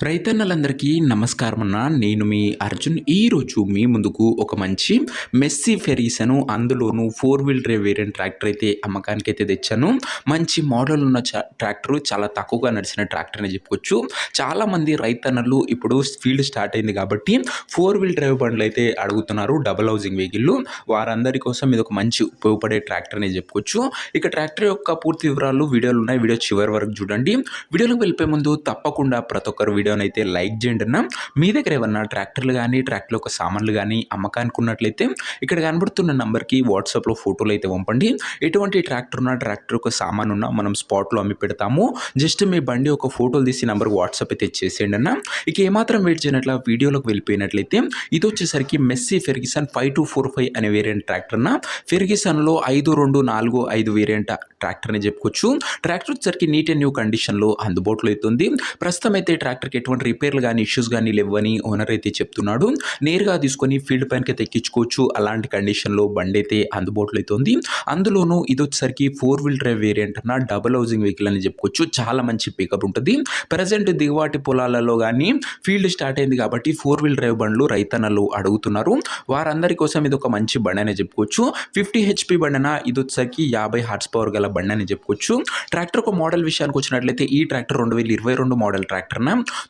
రైతన్నలందరికీ నమస్కారం అన్న. నేను మీ అర్జున్. ఈరోజు మీ ముందుకు ఒక మంచి మెస్సీ ఫెరీసను, అందులోనూ 4 వీల్ డ్రైవ్ వేరియంట్ ట్రాక్టర్ అయితే అమ్మకానికైతే తెచ్చాను. మంచి మోడల్ ఉన్న ట్రాక్టరు, చాలా తక్కువగా నడిచిన ట్రాక్టర్ అని చెప్పుకోవచ్చు. చాలామంది రైతన్నలు ఇప్పుడు ఫీల్డ్ స్టార్ట్ అయింది కాబట్టి 4 వీల్ డ్రైవ్ బండ్లు అయితే అడుగుతున్నారు, డబుల్ హౌసింగ్ వెహికల్. వారందరి కోసం ఇది ఒక మంచి ఉపయోగపడే ట్రాక్టర్ అని చెప్పుకోవచ్చు. ఇక ట్రాక్టర్ యొక్క పూర్తి వివరాలు వీడియోలు ఉన్నాయి, వీడియో చివరి వరకు చూడండి. వీడియోలోకి వెళ్ళిపోయే ముందు తప్పకుండా ప్రతి ఒక్కరు వీడియోని అయితే లైక్ చేయండి అన్న. మీ దగ్గర ఏమన్నా ట్రాక్టర్లు కానీ ట్రాక్టర్ యొక్క సామాన్లు కానీ అమ్మకానికి ఉన్నట్లయితే ఇక్కడ కనబడుతున్న నంబర్కి వాట్సాప్లో ఫోటోలు అయితే పంపండి. ఎటువంటి ట్రాక్టర్ ఉన్నా, ట్రాక్టర్ యొక్క సామాన్ ఉన్నా మనం స్పాట్లో అమ్మి పెడతాము. జస్ట్ మీ బండి ఒక ఫోటోలు తీసి నంబర్కి వాట్సాప్ అయితే చేసేయండి అన్న. ఇక ఏమాత్రం వెయిట్ చేయనట్ల వీడియోలోకి వెళ్ళిపోయినట్లయితే ఇది వచ్చేసరికి మెస్సీ ఫెర్గ్యూసన్ 5245 అనే వేరియంట్ ట్రాక్టర్ అన్న. ఫెర్గ్యూసన్లో 5245 వేరియంట్ ట్రాక్టర్ అని చెప్పుకోవచ్చు. ట్రాక్టర్ వచ్చేసరికి నీట్ అండ్ న్యూ కండిషన్లో అందుబాటులో అవుతుంది. ప్రస్తుతం అయితే ట్రాక్టర్కి ఎటువంటి రిపేర్లు కానీ ఇష్యూస్ కానీ లేవని ఓనర్ అయితే చెప్తున్నాడు. నేరుగా తీసుకొని ఫీల్డ్ పైనకి అయితే ఎక్కించుకోవచ్చు. అలాంటి కండిషన్లో బండి అయితే అందుబాటులో అవుతుంది. అందులోనూ ఇది వచ్చేసరికి 4 వీల్ డ్రైవ్ వేరియంట్ అన్న, డబుల్ హౌసింగ్ వెహికల్ అని చెప్పుకోవచ్చు. చాలా మంచి పికప్ ఉంటుంది. ప్రజెంట్ దిగువాటి పొలాలలో కానీ ఫీల్డ్ స్టార్ట్ అయింది కాబట్టి 4 వీల్ డ్రైవ్ బండ్లు రైతన్నలు అడుగుతున్నారు. వారందరి కోసం ఇది ఒక మంచి బండి అని చెప్పుకోవచ్చు. 50 HP బండిన ఇది వచ్చేసరికి 50 హార్స్ పవర్ గల బండి అని చెప్పుకోవచ్చు. ట్రాక్టర్ ఒక మోడల్ విషయానికి వచ్చినట్లయితే ఈ tractor 2022 model tractor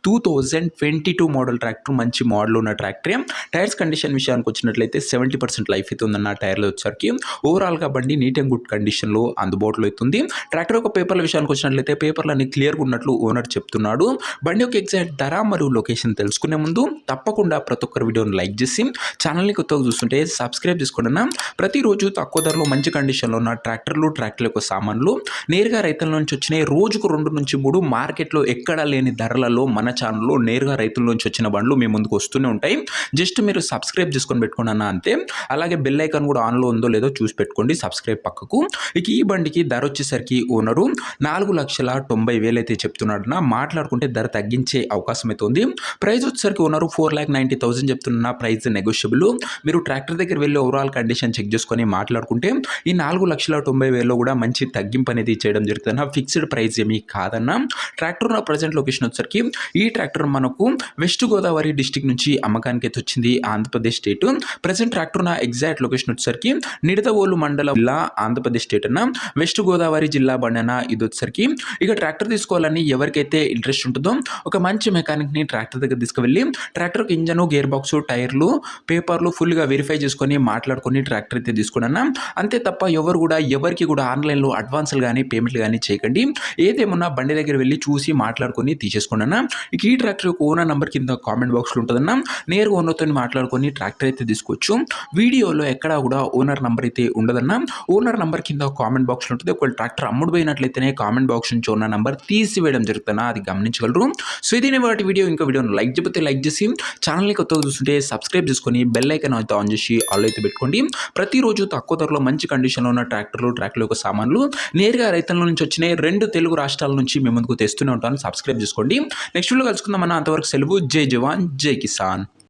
2022 model tractor, మంచి మోడల్ ఉన్న ట్రాక్టరే. టైర్స్ కండిషన్ విషయానికి వచ్చినట్లయితే 70% లైఫ్ అయితే ఉందన్న టైర్లు వచ్చరికి. ఓవరాల్గా బండి నీట్ అండ్ గుడ్ కండిషన్లో అందుబాటులో అవుతుంది. ట్రాక్టర్ యొక్క పేపర్ల విషయానికి వచ్చినట్లయితే పేపర్లన్నీ క్లియర్గా ఉన్నట్లు ఓనర్ చెప్తున్నాడు. బండి యొక్క ఎగ్జాక్ట్ ధర మరియు లొకేషన్ తెలుసుకునే ముందు తప్పకుండా ప్రతి ఒక్కరు వీడియోని లైక్ చేసి ఛానల్ని కొత్తగా చూస్తుంటే సబ్స్క్రైబ్ చేసుకోండి. ప్రతిరోజు తక్కువ ధరలో మంచి కండిషన్లో ఉన్న ట్రాక్టర్ల యొక్క సామాన్లు నేరుగా రైతుల నుంచి వచ్చినాయి. రోజుకు 2 నుంచి 3 మార్కెట్లో ఎక్కడా లేని ధరలలో మన ఛానల్లో నేరుగా రైతుల నుంచి వచ్చిన బండ్లు మీ ముందుకు వస్తూనే ఉంటాయి. జస్ట్ మీరు సబ్స్క్రైబ్ చేసుకొని పెట్టుకోండి అన్న, అంతే. అలాగే బెల్ ఐకాన్ కూడా ఆన్లో ఉందో లేదో చూసి పెట్టుకోండి, సబ్స్క్రైబ్ పక్కకు. ఇక ఈ బండికి ధర వచ్చేసరికి ఓనరు 4,90,000 అయితే చెప్తున్నాడు. మాట్లాడుకుంటే ధర తగ్గించే అవకాశం అయితే ఉంది. ప్రైస్ వచ్చేసరికి ఓనరు 4,90,000 చెప్తున్న. Price negotiable. మీరు ట్రాక్టర్ దగ్గర వెళ్ళి ఓవరాల్ కండిషన్ చెక్ చేసుకొని మాట్లాడుకుంటే ఈ 4,90,000 కూడా మంచి తగ్గింపు అనేది చేయడం జరుగుతుంది. ఫిక్స్డ్ ప్రైస్ ఏమీ కాదన్న. ట్రాక్టర్ ఉన్న ప్రజెంట్ లొకేషన్ వచ్చేసరికి ఈ ట్రాక్టర్ మనకు వెస్ట్ గోదావరి డిస్టిక్ నుంచి అమ్మకానికి అయితే వచ్చింది, ఆంధ్రప్రదేశ్ స్టేట్. ప్రజెంట్ ట్రాక్టర్ ఉన్న ఎగ్జాక్ట్ లొకేషన్ వచ్చేసరికి నిడదవోలు మండలం జిల్లా, ఆంధ్రప్రదేశ్ స్టేట్ అన్న. వెస్ట్ గోదావరి జిల్లా బండి అన్న ఇది వచ్చేసరికి. ఇక ట్రాక్టర్ తీసుకోవాలని ఎవరికైతే ఇంట్రెస్ట్ ఉంటుందో ఒక మంచి మెకానిక్ని ట్రాక్టర్ దగ్గర తీసుకువెళ్ళి ట్రాక్టర్కి ఇంజను, గేర్ బాక్స్, టైర్లు, పేపర్లు ఫుల్గా వెరిఫై చేసుకొని మాట్లాడుకొని ట్రాక్టర్ అయితే తీసుకున్నా. అంతే తప్ప ఎవరికి కూడా ఆన్లైన్లో అడ్వాన్స్లు కానీ పేమెంట్లు కానీ చేయకండి. ఏదేమన్నా బండి దగ్గర వెళ్ళి చూసి మాట్లాడుకొని తీసేసుకోండి అన్న. ఇక ఈ ట్రాక్టర్ యొక్క ఓనర్ నెంబర్ కింద కామెంట్ బాక్స్లో ఉంటుందన్న. నేరుగా ఓనర్తో మాట్లాడుకొని ట్రాక్టర్ అయితే తీసుకోవచ్చు. వీడియోలో ఎక్కడా కూడా ఓనర్ నెంబర్ అయితే ఉండదన్న. ఓనర్ నెంబర్ కింద కామెంట్ బాక్స్లో ఉంటుంది. ఒకవేళ ట్రాక్టర్ అమ్ముడు పోయినట్లయితేనే కామెంట్ బాక్స్ నుంచి ఓనర్ నెంబర్ తీసివేయడం జరుగుతుందా, అది గమనించగలరు. సో ఇది వాటి వీడియో. ఇంకా వీడియోని లైక్ చెప్తే లైక్ చేసి ఛానల్ని కొత్తగా చూస్తుంటే సబ్స్క్రైబ్ చేసుకొని బెల్ ఐకాన్ అయితే ఆన్ చేసి ఆల్ అయితే పెట్టుకోండి. ప్రతిరోజు తక్కువ ధరలో మంచి కండిషన్లో ఉన్న ట్రాక్టర్ల యొక్క సామాన్లు నేరుగా రైతుల నుంచి వచ్చినాయి. 2 తెలుగు రాష్ట్రాల నుంచి మేము ముందుకు తెస్తూనే ఉంటాను. సబ్స్క్రైబ్ చేసుకోండి. నెక్స్ట్ వీడియో కలుసుకుందాం అన్న. అంతవరకు సెలవు. జై జవాన్, జై కిసాన్.